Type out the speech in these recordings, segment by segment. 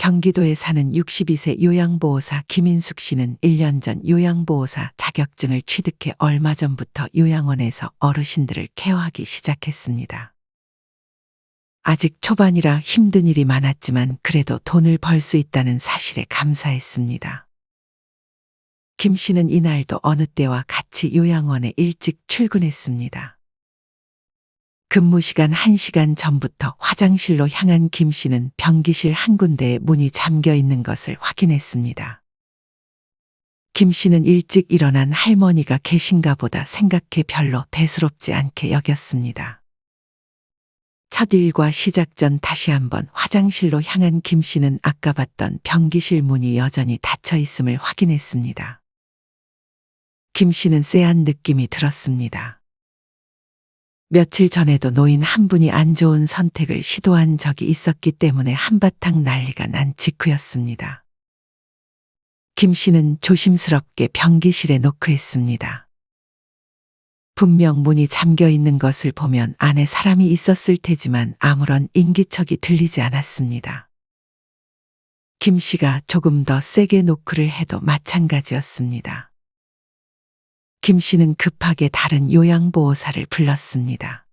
경기도에 사는 62세 요양보호사 김인숙 씨는 1년 전 요양보호사 자격증을 취득해 얼마 전부터 요양원에서 어르신들을 케어하기 시작했습니다. 아직 초반이라 힘든 일이 많았지만 그래도 돈을 벌 수 있다는 사실에 감사했습니다. 김 씨는 이날도 어느 때와 같이 요양원에 일찍 출근했습니다. 근무 시간 1시간 전부터 화장실로 향한 김 씨는 변기실 한 군데에 문이 잠겨 있는 것을 확인했습니다. 김 씨는 일찍 일어난 할머니가 계신가 보다 생각해 별로 대수롭지 않게 여겼습니다. 첫 일과 시작 전 다시 한번 화장실로 향한 김 씨는 아까 봤던 변기실 문이 여전히 닫혀 있음을 확인했습니다. 김 씨는 쎄한 느낌이 들었습니다. 며칠 전에도 노인 한 분이 안 좋은 선택을 시도한 적이 있었기 때문에 한바탕 난리가 난 직후였습니다. 김 씨는 조심스럽게 변기실에 노크했습니다. 분명 문이 잠겨 있는 것을 보면 안에 사람이 있었을 테지만 아무런 인기척이 들리지 않았습니다. 김 씨가 조금 더 세게 노크를 해도 마찬가지였습니다. 김 씨는 급하게 다른 요양보호사를 불렀습니다.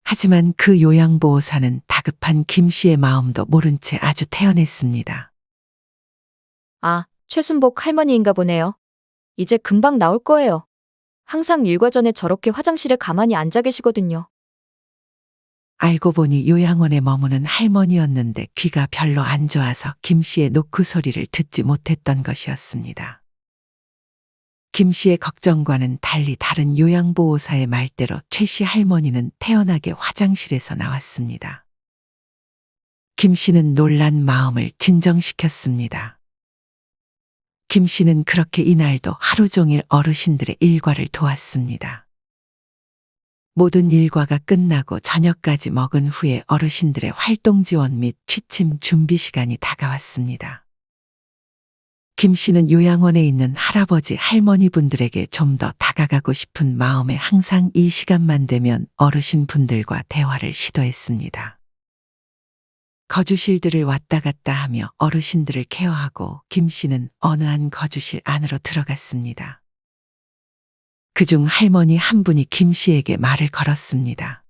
하지만 그 요양보호사는 다급한 김 씨의 마음도 모른 채 아주 태연했습니다. 아, 최순복 할머니인가 보네요. 이제 금방 나올 거예요. 항상 일과 전에 저렇게 화장실에 가만히 앉아 계시거든요. 알고 보니 요양원에 머무는 할머니였는데 귀가 별로 안 좋아서 김 씨의 노크 소리를 듣지 못했던 것이었습니다. 김 씨의 걱정과는 달리 다른 요양보호사의 말대로 최 씨 할머니는 태연하게 화장실에서 나왔습니다. 김 씨는 놀란 마음을 진정시켰습니다. 김 씨는 그렇게 이날도 하루 종일 어르신들의 일과를 도왔습니다. 모든 일과가 끝나고 저녁까지 먹은 후에 어르신들의 활동 지원 및 취침 준비 시간이 다가왔습니다. 김 씨는 요양원에 있는 할아버지 할머니 분들에게 좀 더 다가가고 싶은 마음에 항상 이 시간만 되면 어르신 분들과 대화를 시도했습니다. 거주실들을 왔다 갔다 하며 어르신들을 케어하고 김 씨는 어느 한 거주실 안으로 들어갔습니다. 그중 할머니 한 분이 김 씨에게 말을 걸었습니다.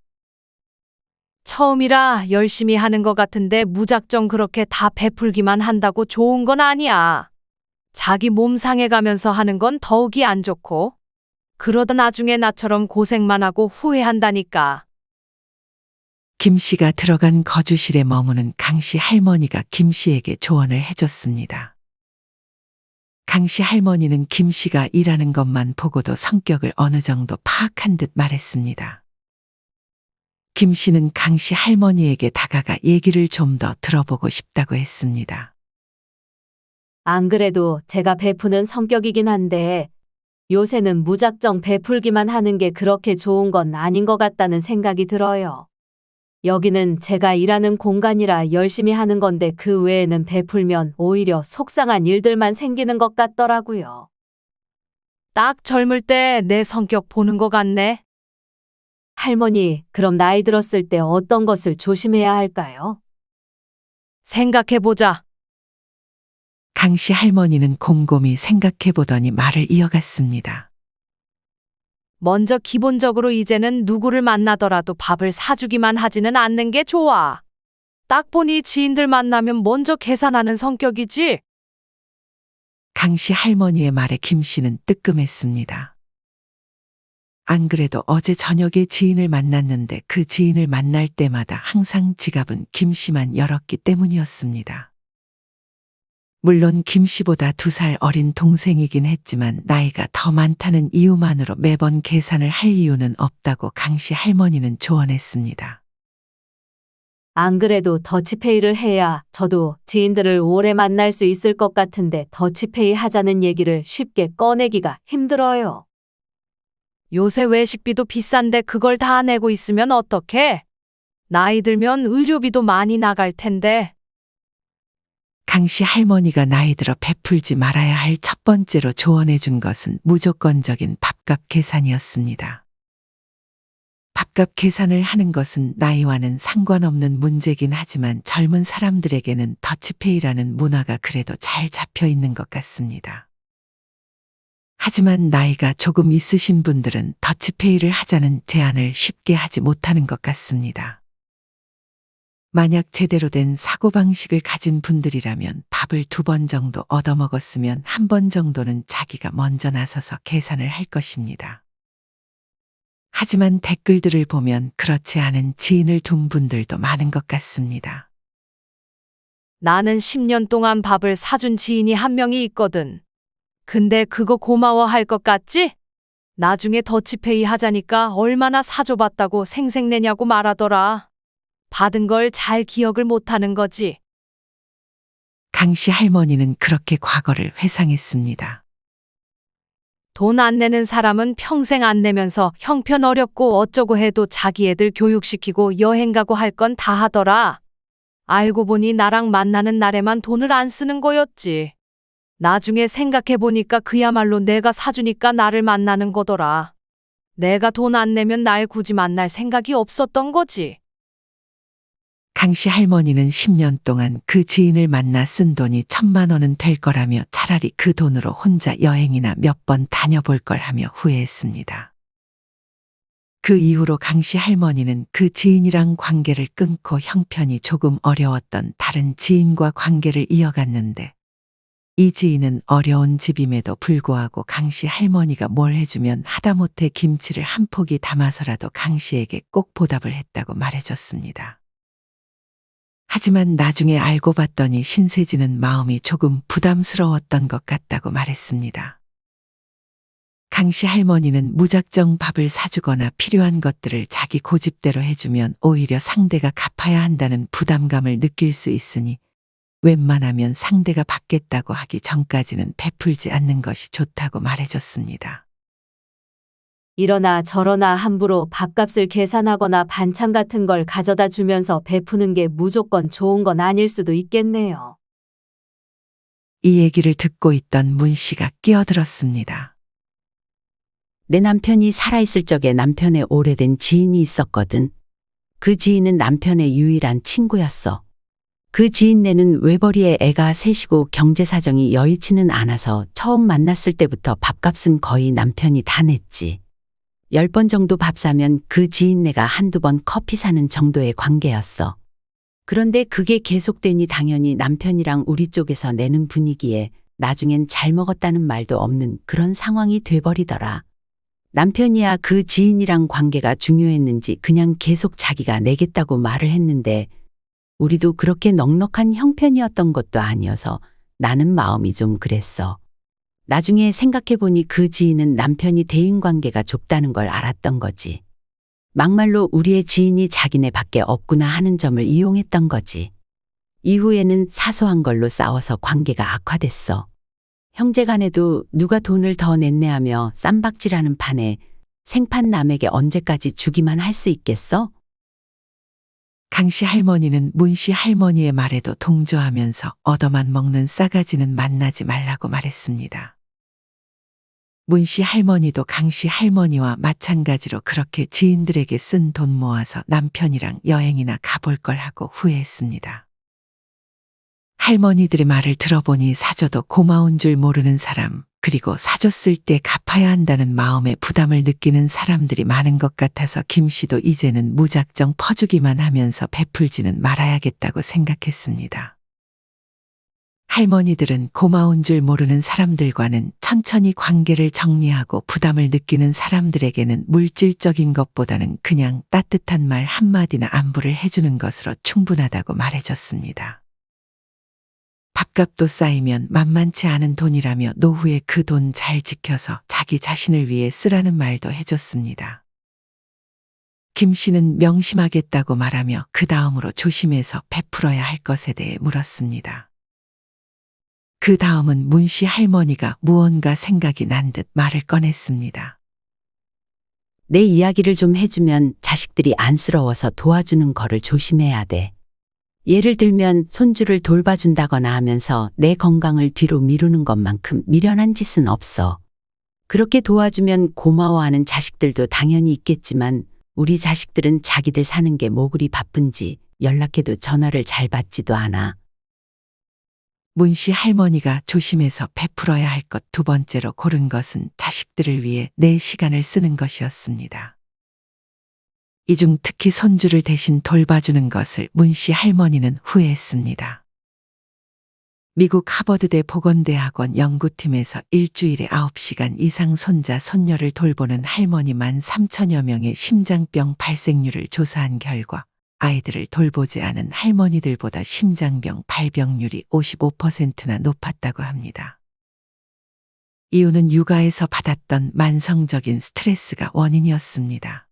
처음이라 열심히 하는 것 같은데 무작정 그렇게 다 베풀기만 한다고 좋은 건 아니야. 자기 몸 상해가면서 하는 건 더욱이 안 좋고, 그러다 나중에 나처럼 고생만 하고 후회한다니까. 김 씨가 들어간 거주실에 머무는 강 씨 할머니가 김 씨에게 조언을 해줬습니다. 강 씨 할머니는 김 씨가 일하는 것만 보고도 성격을 어느 정도 파악한 듯 말했습니다. 김 씨는 강 씨 할머니에게 다가가 얘기를 좀 더 들어보고 싶다고 했습니다. 안 그래도 제가 베푸는 성격이긴 한데 요새는 무작정 베풀기만 하는 게 그렇게 좋은 건 아닌 것 같다는 생각이 들어요. 여기는 제가 일하는 공간이라 열심히 하는 건데 그 외에는 베풀면 오히려 속상한 일들만 생기는 것 같더라고요. 딱 젊을 때 내 성격 보는 것 같네. 할머니, 그럼 나이 들었을 때 어떤 것을 조심해야 할까요? 생각해보자. 강 씨 할머니는 곰곰이 생각해 보더니 말을 이어갔습니다. 먼저 기본적으로 이제는 누구를 만나더라도 밥을 사주기만 하지는 않는 게 좋아. 딱 보니 지인들 만나면 먼저 계산하는 성격이지. 강 씨 할머니의 말에 김 씨는 뜨끔했습니다. 안 그래도 어제 저녁에 지인을 만났는데 그 지인을 만날 때마다 항상 지갑은 김 씨만 열었기 때문이었습니다. 물론 김 씨보다 2살 어린 동생이긴 했지만 나이가 더 많다는 이유만으로 매번 계산을 할 이유는 없다고 강 씨 할머니는 조언했습니다. 안 그래도 더치페이를 해야 저도 지인들을 오래 만날 수 있을 것 같은데 더치페이 하자는 얘기를 쉽게 꺼내기가 힘들어요. 요새 외식비도 비싼데 그걸 다 내고 있으면 어떡해? 나이 들면 의료비도 많이 나갈 텐데. 강 씨 할머니가 나이 들어 베풀지 말아야 할 첫 번째로 조언해 준 것은 무조건적인 밥값 계산이었습니다. 밥값 계산을 하는 것은 나이와는 상관없는 문제긴 하지만 젊은 사람들에게는 더치페이라는 문화가 그래도 잘 잡혀 있는 것 같습니다. 하지만 나이가 조금 있으신 분들은 더치페이를 하자는 제안을 쉽게 하지 못하는 것 같습니다. 만약 제대로 된 사고방식을 가진 분들이라면 밥을 2번 정도 얻어먹었으면 1번 정도는 자기가 먼저 나서서 계산을 할 것입니다. 하지만 댓글들을 보면 그렇지 않은 지인을 둔 분들도 많은 것 같습니다. 나는 10년 동안 밥을 사준 지인이 한 명이 있거든. 근데 그거 고마워할 것 같지? 나중에 더치페이 하자니까 얼마나 사줘봤다고 생색내냐고 말하더라. 받은 걸 잘 기억을 못하는 거지. 강 씨 할머니는 그렇게 과거를 회상했습니다. 돈 안 내는 사람은 평생 안 내면서 형편 어렵고 어쩌고 해도 자기 애들 교육시키고 여행 가고 할 건 다 하더라. 알고 보니 나랑 만나는 날에만 돈을 안 쓰는 거였지. 나중에 생각해보니까 그야말로 내가 사주니까 나를 만나는 거더라. 내가 돈 안 내면 날 굳이 만날 생각이 없었던 거지. 강 씨 할머니는 10년 동안 그 지인을 만나 쓴 돈이 1,000만 원은 될 거라며 차라리 그 돈으로 혼자 여행이나 몇 번 다녀볼 걸 하며 후회했습니다. 그 이후로 강 씨 할머니는 그 지인이랑 관계를 끊고 형편이 조금 어려웠던 다른 지인과 관계를 이어갔는데 이 지인은 어려운 집임에도 불구하고 강 씨 할머니가 뭘 해주면 하다못해 김치를 한 포기 담아서라도 강 씨에게 꼭 보답을 했다고 말해줬습니다. 하지만 나중에 알고 봤더니 신세지는 마음이 조금 부담스러웠던 것 같다고 말했습니다. 강 씨 할머니는 무작정 밥을 사주거나 필요한 것들을 자기 고집대로 해주면 오히려 상대가 갚아야 한다는 부담감을 느낄 수 있으니 웬만하면 상대가 받겠다고 하기 전까지는 베풀지 않는 것이 좋다고 말해줬습니다. 이러나 저러나 함부로 밥값을 계산하거나 반찬 같은 걸 가져다 주면서 베푸는 게 무조건 좋은 건 아닐 수도 있겠네요. 이 얘기를 듣고 있던 문 씨가 끼어들었습니다. 내 남편이 살아있을 적에 남편의 오래된 지인이 있었거든. 그 지인은 남편의 유일한 친구였어. 그 지인네는 외벌이에 애가 셋이고 경제 사정이 여의치는 않아서 처음 만났을 때부터 밥값은 거의 남편이 다 냈지. 10번 정도 밥 사면 그 지인네가 한두 번 커피 사는 정도의 관계였어. 그런데 그게 계속되니 당연히 남편이랑 우리 쪽에서 내는 분위기에 나중엔 잘 먹었다는 말도 없는 그런 상황이 돼버리더라. 남편이야 그 지인이랑 관계가 중요했는지 그냥 계속 자기가 내겠다고 말을 했는데 우리도 그렇게 넉넉한 형편이었던 것도 아니어서 나는 마음이 좀 그랬어. 나중에 생각해보니 그 지인은 남편이 대인관계가 좁다는 걸 알았던 거지. 막말로 우리의 지인이 자기네 밖에 없구나 하는 점을 이용했던 거지. 이후에는 사소한 걸로 싸워서 관계가 악화됐어. 형제간에도 누가 돈을 더 냈네 하며 쌈박질하는 판에 생판 남에게 언제까지 주기만 할 수 있겠어? 강 씨 할머니는 문 씨 할머니의 말에도 동조하면서 얻어만 먹는 싸가지는 만나지 말라고 말했습니다. 문 씨 할머니도 강 씨 할머니와 마찬가지로 그렇게 지인들에게 쓴 돈 모아서 남편이랑 여행이나 가볼 걸 하고 후회했습니다. 할머니들의 말을 들어보니 사줘도 고마운 줄 모르는 사람, 그리고 사줬을 때 갚아야 한다는 마음의 부담을 느끼는 사람들이 많은 것 같아서 김 씨도 이제는 무작정 퍼주기만 하면서 베풀지는 말아야겠다고 생각했습니다. 할머니들은 고마운 줄 모르는 사람들과는 천천히 관계를 정리하고 부담을 느끼는 사람들에게는 물질적인 것보다는 그냥 따뜻한 말 한마디나 안부를 해주는 것으로 충분하다고 말해줬습니다. 밥값도 쌓이면 만만치 않은 돈이라며 노후에 그 돈 잘 지켜서 자기 자신을 위해 쓰라는 말도 해줬습니다. 김 씨는 명심하겠다고 말하며 그 다음으로 조심해서 베풀어야 할 것에 대해 물었습니다. 그 다음은 문 씨 할머니가 무언가 생각이 난 듯 말을 꺼냈습니다. 내 이야기를 좀 해주면 자식들이 안쓰러워서 도와주는 거를 조심해야 돼. 예를 들면 손주를 돌봐준다거나 하면서 내 건강을 뒤로 미루는 것만큼 미련한 짓은 없어. 그렇게 도와주면 고마워하는 자식들도 당연히 있겠지만 우리 자식들은 자기들 사는 게 뭐 그리 바쁜지 연락해도 전화를 잘 받지도 않아. 문씨 할머니가 조심해서 베풀어야 할 것 두 번째로 고른 것은 자식들을 위해 내 시간을 쓰는 것이었습니다. 이 중 특히 손주를 대신 돌봐주는 것을 문씨 할머니는 후회했습니다. 미국 하버드대 보건대학원 연구팀에서 일주일에 9시간 이상 손자, 손녀를 돌보는 할머니 13,000여 명의 심장병 발생률을 조사한 결과 아이들을 돌보지 않은 할머니들보다 심장병 발병률이 55%나 높았다고 합니다. 이유는 육아에서 받았던 만성적인 스트레스가 원인이었습니다.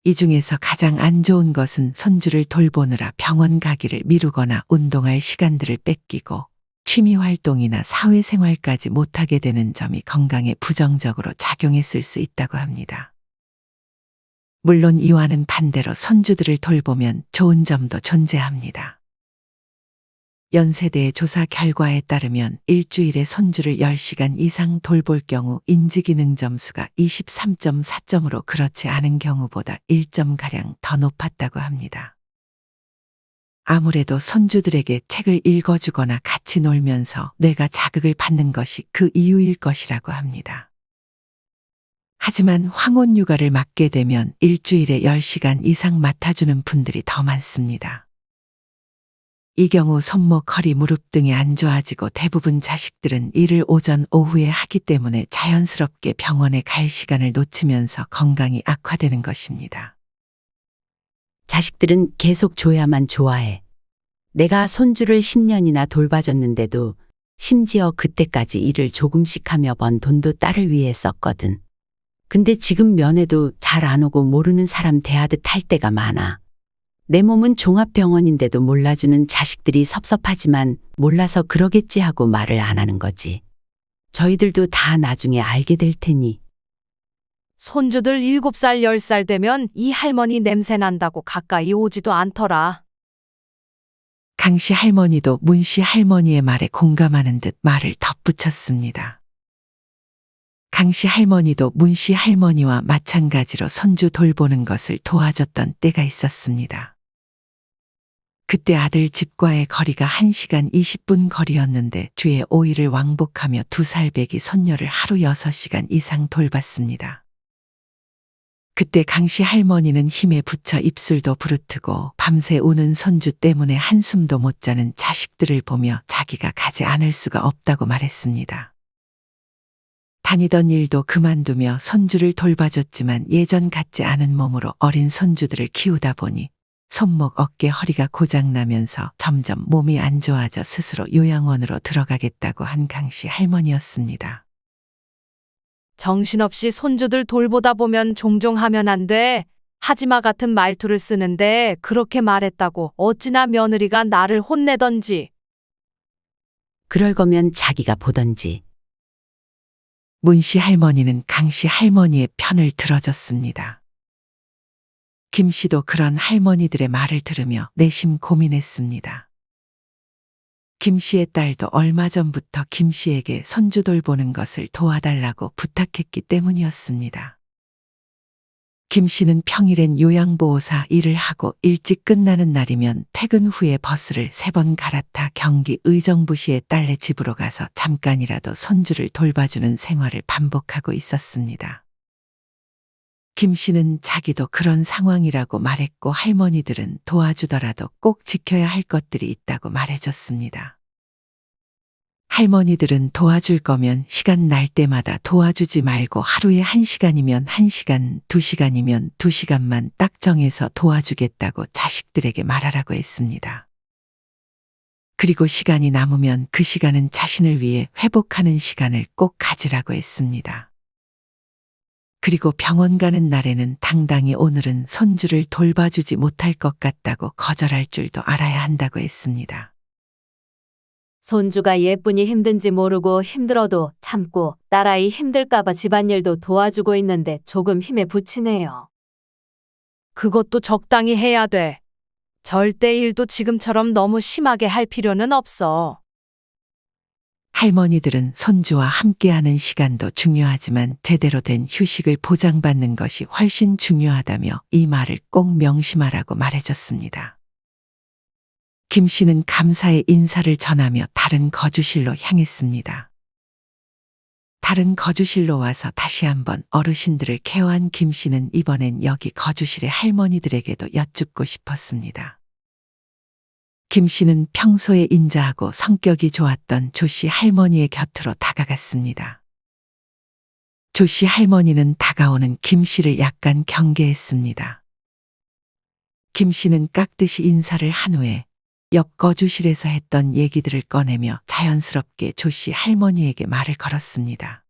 이 중에서 가장 안 좋은 것은 손주를 돌보느라 병원 가기를 미루거나 운동할 시간들을 뺏기고 취미 활동이나 사회생활까지 못하게 되는 점이 건강에 부정적으로 작용했을 수 있다고 합니다. 물론 이와는 반대로 손주들을 돌보면 좋은 점도 존재합니다. 연세대의 조사 결과에 따르면 일주일에 손주를 10시간 이상 돌볼 경우 인지기능 점수가 23.4점으로 그렇지 않은 경우보다 1점가량 더 높았다고 합니다. 아무래도 손주들에게 책을 읽어주거나 같이 놀면서 뇌가 자극을 받는 것이 그 이유일 것이라고 합니다. 하지만 황혼 육아를 맡게 되면 일주일에 10시간 이상 맡아주는 분들이 더 많습니다. 이 경우 손목, 허리, 무릎 등이 안 좋아지고 대부분 자식들은 일을 오전, 오후에 하기 때문에 자연스럽게 병원에 갈 시간을 놓치면서 건강이 악화되는 것입니다. 자식들은 계속 줘야만 좋아해. 내가 손주를 10년이나 돌봐줬는데도 심지어 그때까지 일을 조금씩 하며 번 돈도 딸을 위해 썼거든. 근데 지금 면회도 잘 안 오고 모르는 사람 대하듯 할 때가 많아. 내 몸은 종합병원인데도 몰라주는 자식들이 섭섭하지만 몰라서 그러겠지 하고 말을 안 하는 거지. 저희들도 다 나중에 알게 될 테니. 손주들 7살, 10살 되면 이 할머니 냄새 난다고 가까이 오지도 않더라. 강씨 할머니도 문씨 할머니의 말에 공감하는 듯 말을 덧붙였습니다. 강씨 할머니도 문씨 할머니와 마찬가지로 손주 돌보는 것을 도와줬던 때가 있었습니다. 그때 아들 집과의 거리가 1시간 20분 거리였는데 주에 5일을 왕복하며 2살 배기 손녀를 하루 6시간 이상 돌봤습니다. 그때 강씨 할머니는 힘에 부쳐 입술도 부르트고 밤새 우는 손주 때문에 한숨도 못 자는 자식들을 보며 자기가 가지 않을 수가 없다고 말했습니다. 다니던 일도 그만두며 손주를 돌봐줬지만 예전 같지 않은 몸으로 어린 손주들을 키우다 보니 손목, 어깨, 허리가 고장나면서 점점 몸이 안 좋아져 스스로 요양원으로 들어가겠다고 한 강씨 할머니였습니다. 정신없이 손주들 돌보다 보면 종종 하면 안 돼. 하지마 같은 말투를 쓰는데 그렇게 말했다고 어찌나 며느리가 나를 혼내던지. 그럴 거면 자기가 보던지. 문씨 할머니는 강씨 할머니의 편을 들어줬습니다. 김씨도 그런 할머니들의 말을 들으며 내심 고민했습니다. 김씨의 딸도 얼마 전부터 김씨에게 손주 돌보는 것을 도와달라고 부탁했기 때문이었습니다. 김씨는 평일엔 요양보호사 일을 하고 일찍 끝나는 날이면 퇴근 후에 버스를 3번 갈아타 경기 의정부시의 딸네 집으로 가서 잠깐이라도 손주를 돌봐주는 생활을 반복하고 있었습니다. 김씨는 자기도 그런 상황이라고 말했고 할머니들은 도와주더라도 꼭 지켜야 할 것들이 있다고 말해줬습니다. 할머니들은 도와줄 거면 시간 날 때마다 도와주지 말고 하루에 1시간이면 1시간, 2시간이면 2시간만 딱 정해서 도와주겠다고 자식들에게 말하라고 했습니다. 그리고 시간이 남으면 그 시간은 자신을 위해 회복하는 시간을 꼭 가지라고 했습니다. 그리고 병원 가는 날에는 당당히 오늘은 손주를 돌봐주지 못할 것 같다고 거절할 줄도 알아야 한다고 했습니다. 손주가 예쁘니 힘든지 모르고 힘들어도 참고 딸아이 힘들까봐 집안일도 도와주고 있는데 조금 힘에 부치네요. 그것도 적당히 해야 돼. 절대 일도 지금처럼 너무 심하게 할 필요는 없어. 할머니들은 손주와 함께하는 시간도 중요하지만 제대로 된 휴식을 보장받는 것이 훨씬 중요하다며 이 말을 꼭 명심하라고 말해줬습니다. 김 씨는 감사의 인사를 전하며 다른 거주실로 향했습니다. 다른 거주실로 와서 다시 한번 어르신들을 케어한 김 씨는 이번엔 여기 거주실의 할머니들에게도 여쭙고 싶었습니다. 김 씨는 평소에 인자하고 성격이 좋았던 조 씨 할머니의 곁으로 다가갔습니다. 조 씨 할머니는 다가오는 김 씨를 약간 경계했습니다. 김 씨는 깍듯이 인사를 한 후에 옆 거주실에서 했던 얘기들을 꺼내며 자연스럽게 조 씨 할머니에게 말을 걸었습니다.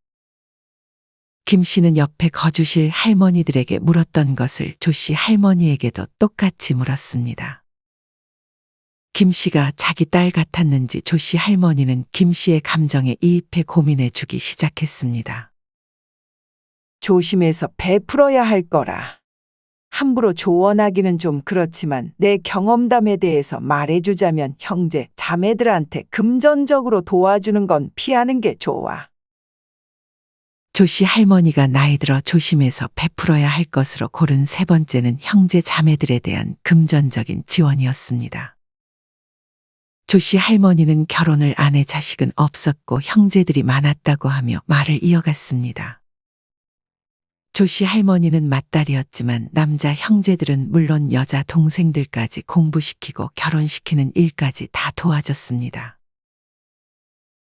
김 씨는 옆에 거주실 할머니들에게 물었던 것을 조 씨 할머니에게도 똑같이 물었습니다. 김 씨가 자기 딸 같았는지 조 씨 할머니는 김 씨의 감정에 이입해 고민해 주기 시작했습니다. 조심해서 베풀어야 할 거라. 함부로 조언하기는 좀 그렇지만 내 경험담에 대해서 말해주자면 형제, 자매들한테 금전적으로 도와주는 건 피하는 게 좋아. 조 씨 할머니가 나이 들어 조심해서 베풀어야 할 것으로 고른 세 번째는 형제 자매들에 대한 금전적인 지원이었습니다. 조 씨 할머니는 결혼을 안 해 자식은 없었고 형제들이 많았다고 하며 말을 이어갔습니다. 조 씨 할머니는 맏딸이었지만 남자 형제들은 물론 여자 동생들까지 공부시키고 결혼시키는 일까지 다 도와줬습니다.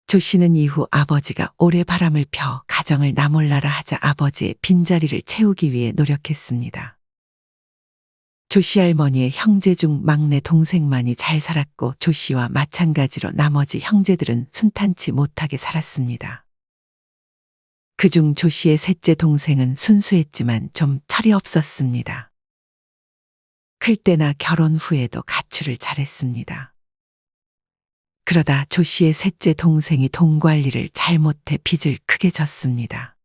조 씨는 이후 아버지가 오래 바람을 펴 가정을 나몰라라 하자 아버지의 빈자리를 채우기 위해 노력했습니다. 조 씨 할머니의 형제 중 막내 동생만이 잘 살았고 조 씨와 마찬가지로 나머지 형제들은 순탄치 못하게 살았습니다. 그중 조 씨의 셋째 동생은 순수했지만 좀 철이 없었습니다. 클 때나 결혼 후에도 가출을 잘했습니다. 그러다 조 씨의 셋째 동생이 돈 관리를 잘못해 빚을 크게 졌습니다.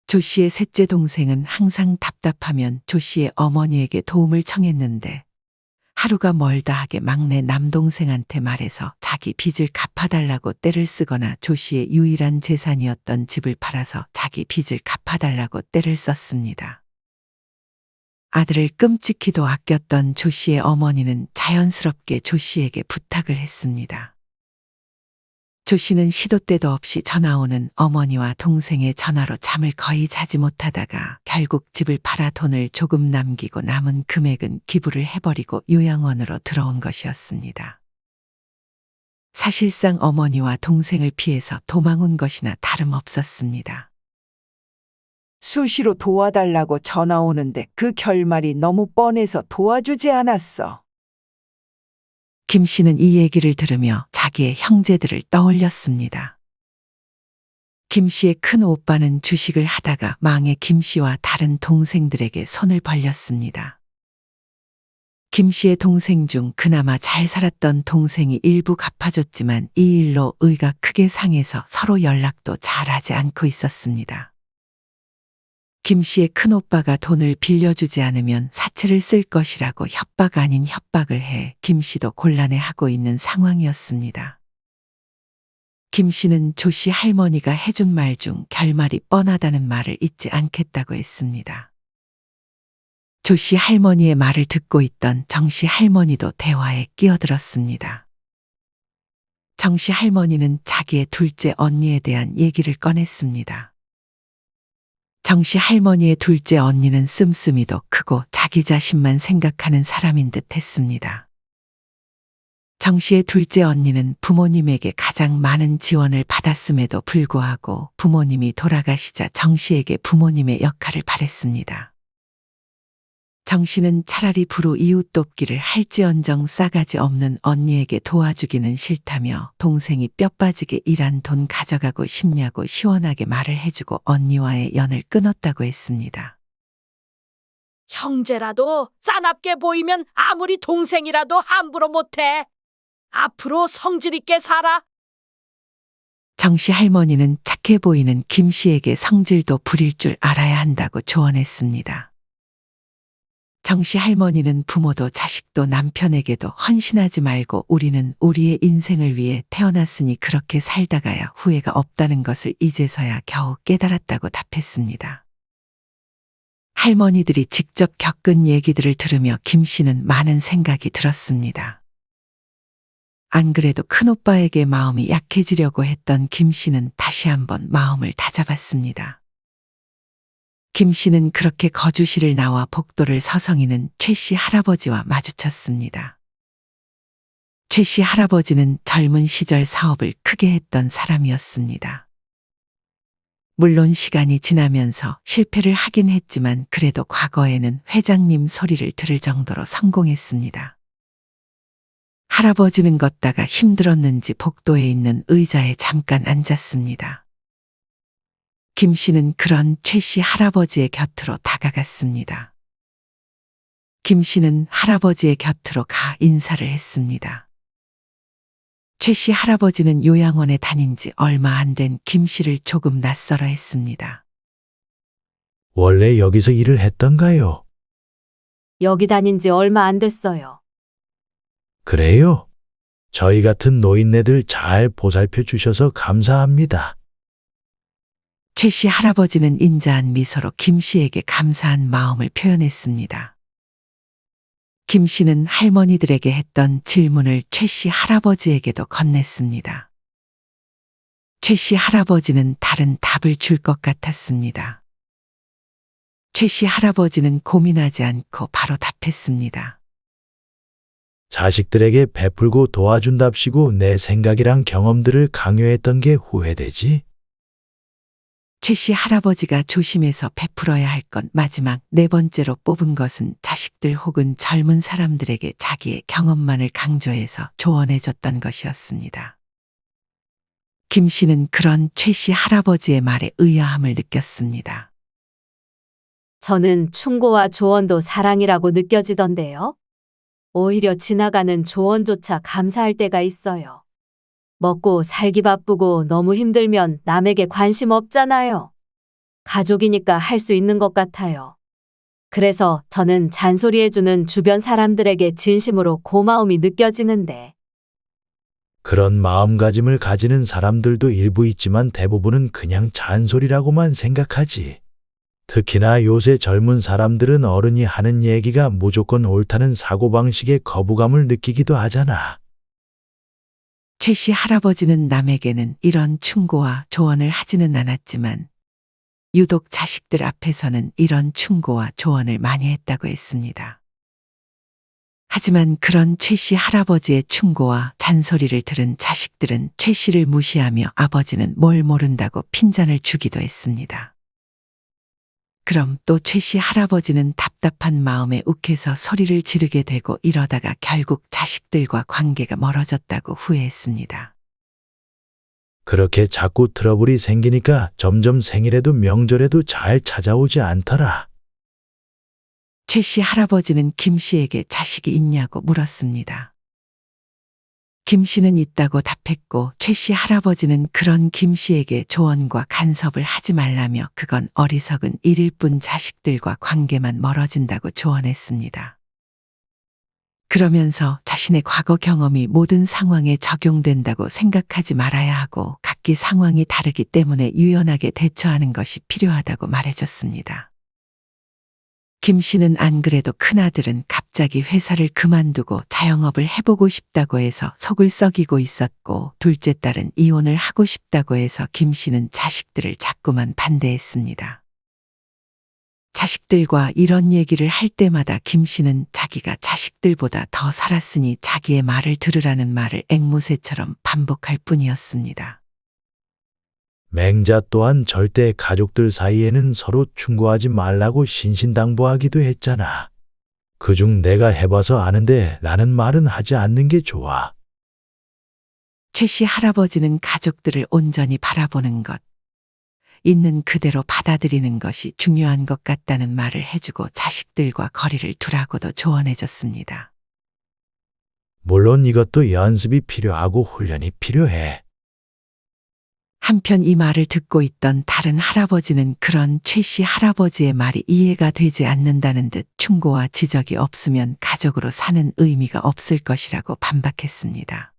조 씨의 셋째 동생은 항상 답답하면 조 씨의 어머니에게 도움을 청했는데 하루가 멀다 하게 막내 남동생한테 말해서 자기 빚을 갚아달라고 떼를 쓰거나 조 씨의 유일한 재산이었던 집을 팔아서 자기 빚을 갚아달라고 떼를 썼습니다. 아들을 끔찍히도 아꼈던 조 씨의 어머니는 자연스럽게 조 씨에게 부탁을 했습니다. 조 씨는 시도 때도 없이 전화 오는 어머니와 동생의 전화로 잠을 거의 자지 못하다가 결국 집을 팔아 돈을 조금 남기고 남은 금액은 기부를 해버리고 요양원으로 들어온 것이었습니다. 사실상 어머니와 동생을 피해서 도망 온 것이나 다름없었습니다. 수시로 도와달라고 전화 오는데 그 결말이 너무 뻔해서 도와주지 않았어. 김 씨는 이 얘기를 들으며 자기의 형제들을 떠올렸습니다. 김 씨의 큰 오빠는 주식을 하다가 망해 김 씨와 다른 동생들에게 손을 벌렸습니다. 김 씨의 동생 중 그나마 잘 살았던 동생이 일부 갚아줬지만 이 일로 의가 크게 상해서 서로 연락도 잘 하지 않고 있었습니다. 김 씨의 큰오빠가 돈을 빌려주지 않으면 사채를 쓸 것이라고 협박 아닌 협박을 해 김 씨도 곤란해하고 있는 상황이었습니다. 김 씨는 조 씨 할머니가 해준 말 중 결말이 뻔하다는 말을 잊지 않겠다고 했습니다. 조 씨 할머니의 말을 듣고 있던 정 씨 할머니도 대화에 끼어들었습니다. 정 씨 할머니는 자기의 둘째 언니에 대한 얘기를 꺼냈습니다. 정 씨 할머니의 둘째 언니는 씀씀이도 크고 자기 자신만 생각하는 사람인 듯 했습니다. 정 씨의 둘째 언니는 부모님에게 가장 많은 지원을 받았음에도 불구하고 부모님이 돌아가시자 정 씨에게 부모님의 역할을 바랬습니다. 정 씨는 차라리 부로 이웃 돕기를 할지언정 싸가지 없는 언니에게 도와주기는 싫다며 동생이 뼈 빠지게 일한 돈 가져가고 싶냐고 시원하게 말을 해주고 언니와의 연을 끊었다고 했습니다. 형제라도 싸납게 보이면 아무리 동생이라도 함부로 못해. 앞으로 성질 있게 살아. 정 씨 할머니는 착해 보이는 김 씨에게 성질도 부릴 줄 알아야 한다고 조언했습니다. 정씨 할머니는 부모도 자식도 남편에게도 헌신하지 말고 우리는 우리의 인생을 위해 태어났으니 그렇게 살다가야 후회가 없다는 것을 이제서야 겨우 깨달았다고 답했습니다. 할머니들이 직접 겪은 얘기들을 들으며 김 씨는 많은 생각이 들었습니다. 안 그래도 큰오빠에게 마음이 약해지려고 했던 김 씨는 다시 한번 마음을 다잡았습니다. 김 씨는 그렇게 거주시를 나와 복도를 서성이는 최 씨 할아버지와 마주쳤습니다. 최 씨 할아버지는 젊은 시절 사업을 크게 했던 사람이었습니다. 물론 시간이 지나면서 실패를 하긴 했지만 그래도 과거에는 회장님 소리를 들을 정도로 성공했습니다. 할아버지는 걷다가 힘들었는지 복도에 있는 의자에 잠깐 앉았습니다. 김 씨는 그런 최 씨 할아버지의 곁으로 다가갔습니다. 김 씨는 할아버지의 곁으로 가 인사를 했습니다. 최 씨 할아버지는 요양원에 다닌 지 얼마 안 된 김 씨를 조금 낯설어 했습니다. 원래 여기서 일을 했던가요? 여기 다닌 지 얼마 안 됐어요. 그래요? 저희 같은 노인네들 잘 보살펴 주셔서 감사합니다. 최 씨 할아버지는 인자한 미소로 김 씨에게 감사한 마음을 표현했습니다. 김 씨는 할머니들에게 했던 질문을 최 씨 할아버지에게도 건넸습니다. 최 씨 할아버지는 다른 답을 줄 것 같았습니다. 최 씨 할아버지는 고민하지 않고 바로 답했습니다. 자식들에게 베풀고 도와준답시고 내 생각이랑 경험들을 강요했던 게 후회되지? 최 씨 할아버지가 조심해서 베풀어야 할 건 마지막 네 번째로 뽑은 것은 자식들 혹은 젊은 사람들에게 자기의 경험만을 강조해서 조언해줬던 것이었습니다. 김 씨는 그런 최 씨 할아버지의 말에 의아함을 느꼈습니다. 저는 충고와 조언도 사랑이라고 느껴지던데요. 오히려 지나가는 조언조차 감사할 때가 있어요. 먹고 살기 바쁘고 너무 힘들면 남에게 관심 없잖아요. 가족이니까 할 수 있는 것 같아요. 그래서 저는 잔소리해주는 주변 사람들에게 진심으로 고마움이 느껴지는데. 그런 마음가짐을 가지는 사람들도 일부 있지만 대부분은 그냥 잔소리라고만 생각하지. 특히나 요새 젊은 사람들은 어른이 하는 얘기가 무조건 옳다는 사고방식에 거부감을 느끼기도 하잖아. 최 씨 할아버지는 남에게는 이런 충고와 조언을 하지는 않았지만 유독 자식들 앞에서는 이런 충고와 조언을 많이 했다고 했습니다. 하지만 그런 최 씨 할아버지의 충고와 잔소리를 들은 자식들은 최 씨를 무시하며 아버지는 뭘 모른다고 핀잔을 주기도 했습니다. 그럼 또 최 씨 할아버지는 답답한 마음에 욱해서 소리를 지르게 되고 이러다가 결국 자식들과 관계가 멀어졌다고 후회했습니다. 그렇게 자꾸 트러블이 생기니까 점점 생일에도 명절에도 잘 찾아오지 않더라. 최 씨 할아버지는 김 씨에게 자식이 있냐고 물었습니다. 김 씨는 있다고 답했고 최 씨 할아버지는 그런 김 씨에게 조언과 간섭을 하지 말라며 그건 어리석은 일일 뿐 자식들과 관계만 멀어진다고 조언했습니다. 그러면서 자신의 과거 경험이 모든 상황에 적용된다고 생각하지 말아야 하고 각기 상황이 다르기 때문에 유연하게 대처하는 것이 필요하다고 말해줬습니다. 김 씨는 안 그래도 큰아들은 갑자기 회사를 그만두고 자영업을 해보고 싶다고 해서 속을 썩이고 있었고 둘째 딸은 이혼을 하고 싶다고 해서 김 씨는 자식들을 자꾸만 반대했습니다. 자식들과 이런 얘기를 할 때마다 김 씨는 자기가 자식들보다 더 살았으니 자기의 말을 들으라는 말을 앵무새처럼 반복할 뿐이었습니다. 맹자 또한 절대 가족들 사이에는 서로 충고하지 말라고 신신당부하기도 했잖아. 그중 내가 해봐서 아는데 라는 말은 하지 않는 게 좋아. 최 씨 할아버지는 가족들을 온전히 바라보는 것, 있는 그대로 받아들이는 것이 중요한 것 같다는 말을 해주고 자식들과 거리를 두라고도 조언해줬습니다. 물론 이것도 연습이 필요하고 훈련이 필요해. 한편 이 말을 듣고 있던 다른 할아버지는 그런 최 씨 할아버지의 말이 이해가 되지 않는다는 듯 충고와 지적이 없으면 가족으로 사는 의미가 없을 것이라고 반박했습니다.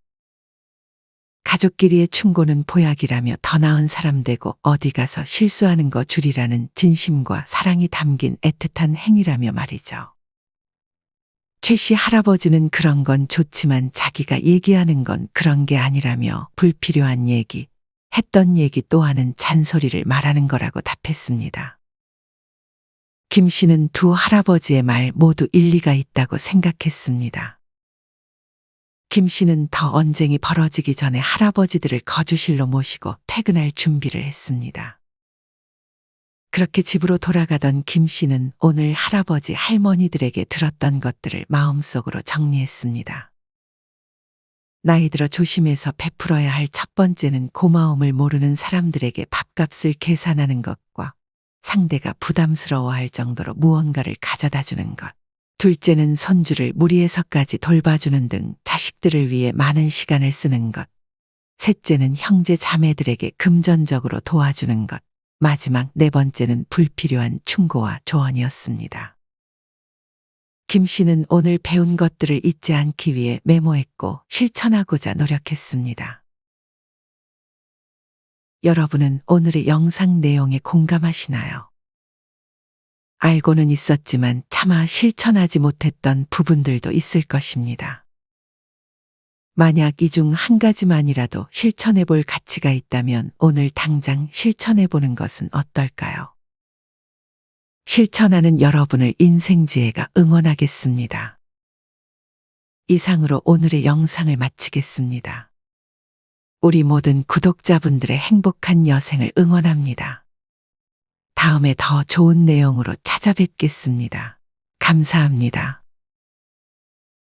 가족끼리의 충고는 보약이라며 더 나은 사람 되고 어디 가서 실수하는 거 줄이라는 진심과 사랑이 담긴 애틋한 행위라며 말이죠. 최 씨 할아버지는 그런 건 좋지만 자기가 얘기하는 건 그런 게 아니라며 불필요한 얘기, 했던 얘기 또한은 잔소리를 말하는 거라고 답했습니다. 김 씨는 두 할아버지의 말 모두 일리가 있다고 생각했습니다. 김 씨는 더 언쟁이 벌어지기 전에 할아버지들을 거주실로 모시고 퇴근할 준비를 했습니다. 그렇게 집으로 돌아가던 김 씨는 오늘 할아버지 할머니들에게 들었던 것들을 마음속으로 정리했습니다. 나이 들어 조심해서 베풀어야 할 첫 번째는 고마움을 모르는 사람들에게 밥값을 계산하는 것과 상대가 부담스러워할 정도로 무언가를 가져다 주는 것. 둘째는 손주를 무리해서까지 돌봐주는 등 자식들을 위해 많은 시간을 쓰는 것. 셋째는 형제 자매들에게 금전적으로 도와주는 것. 마지막 네 번째는 불필요한 충고와 조언이었습니다. 김 씨는 오늘 배운 것들을 잊지 않기 위해 메모했고 실천하고자 노력했습니다. 여러분은 오늘의 영상 내용에 공감하시나요? 알고는 있었지만 차마 실천하지 못했던 부분들도 있을 것입니다. 만약 이 중 한 가지만이라도 실천해 볼 가치가 있다면 오늘 당장 실천해 보는 것은 어떨까요? 실천하는 여러분을 인생지혜가 응원하겠습니다. 이상으로 오늘의 영상을 마치겠습니다. 우리 모든 구독자분들의 행복한 여생을 응원합니다. 다음에 더 좋은 내용으로 찾아뵙겠습니다. 감사합니다.